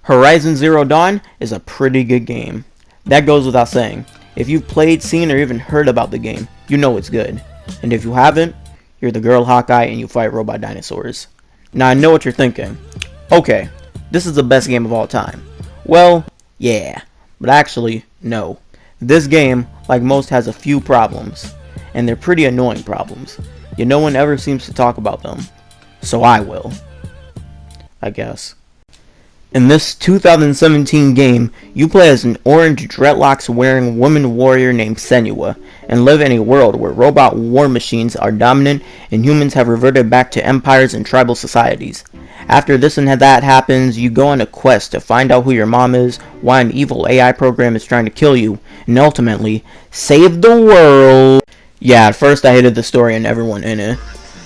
Horizon Zero Dawn is a pretty good game. That goes without saying. If you've played, seen, or even heard about the game, you know it's good. And if you haven't, you're the girl Hawkeye and you fight robot dinosaurs. Now I know what you're thinking. Okay, this is the best game of all time. Well, yeah, but actually, no. This game, like most, has a few problems, and they're pretty annoying problems. Yet no one ever seems to talk about them. So I will. I guess. In this 2017 game, you play as an orange dreadlocks-wearing woman warrior named Senua, and live in a world where robot war machines are dominant and humans have reverted back to empires and tribal societies. After this and that happens, you go on a quest to find out who your mom is, why an evil AI program is trying to kill you, and ultimately, save the world. Yeah, at first I hated the story and everyone in it.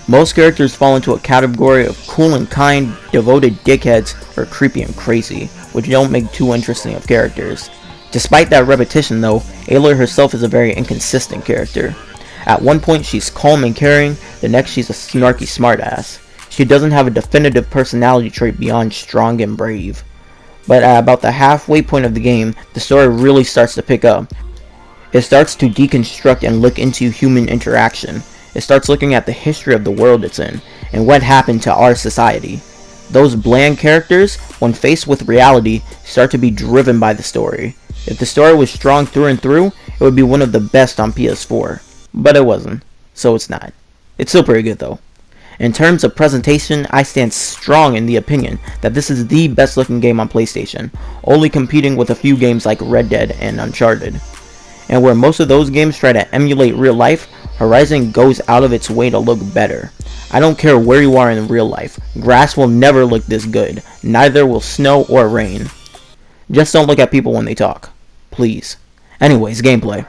Most characters fall into a category of cool and kind, devoted dickheads, or creepy and crazy, which don't make too interesting of characters. Despite that repetition though, Aloy herself is a very inconsistent character. At one point she's calm and caring, the next she's a snarky smartass. She doesn't have a definitive personality trait beyond strong and brave. But at about the halfway point of the game, the story really starts to pick up. It starts to deconstruct and look into human interaction. It starts looking at the history of the world it's in, and what happened to our society. Those bland characters, when faced with reality, start to be driven by the story. If the story was strong through and through, it would be one of the best on PS4. But it wasn't, so it's not. It's still pretty good though. In terms of presentation, I stand strong in the opinion that this is the best looking game on PlayStation, only competing with a few games like Red Dead and Uncharted. And where most of those games try to emulate real life, Horizon goes out of its way to look better. I don't care where you are in real life, grass will never look this good, neither will snow or rain. Just don't look at people when they talk. Please. Anyways, gameplay.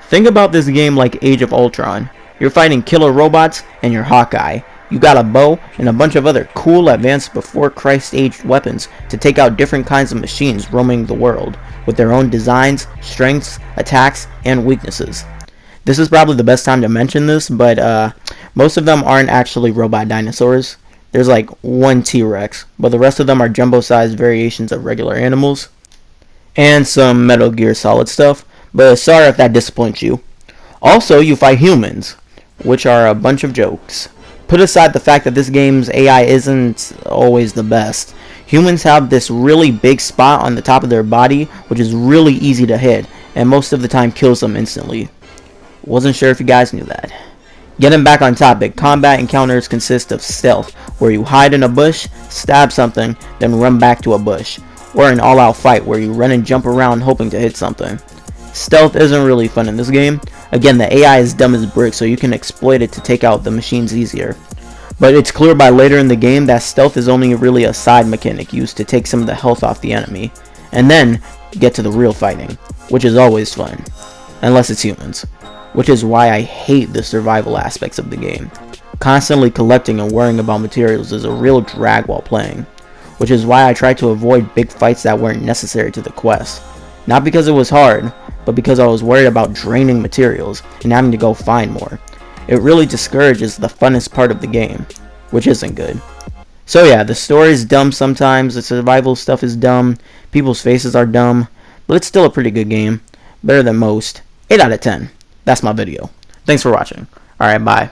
Think about this game like Age of Ultron. You're fighting killer robots and you're Hawkeye. You got a bow and a bunch of other cool advanced before Christ aged weapons to take out different kinds of machines roaming the world, with their own designs, strengths, attacks, and weaknesses. This is probably the best time to mention this, but most of them aren't actually robot dinosaurs. There's like one T-Rex, but the rest of them are jumbo-sized variations of regular animals. And some Metal Gear Solid stuff, but sorry if that disappoints you. Also, you fight humans, which are a bunch of jokes. Put aside the fact that this game's AI isn't always the best. Humans have this really big spot on the top of their body, which is really easy to hit, and most of the time kills them instantly. Wasn't sure if you guys knew that. Getting back on topic, combat encounters consist of stealth, where you hide in a bush, stab something, then run back to a bush, or an all-out fight where you run and jump around hoping to hit something. Stealth isn't really fun in this game. Again, the AI is dumb as bricks, so you can exploit it to take out the machines easier. But it's clear by later in the game that stealth is only really a side mechanic used to take some of the health off the enemy, and then get to the real fighting, which is always fun, unless it's humans. Which is why I hate the survival aspects of the game. Constantly collecting and worrying about materials is a real drag while playing, which is why I try to avoid big fights that weren't necessary to the quest. Not because it was hard, but because I was worried about draining materials and having to go find more. It really discourages the funnest part of the game, which isn't good. So yeah, the story is dumb sometimes, the survival stuff is dumb, people's faces are dumb, but it's still a pretty good game. Better than most. 8 out of 10. That's my video. Thanks for watching. Alright, bye.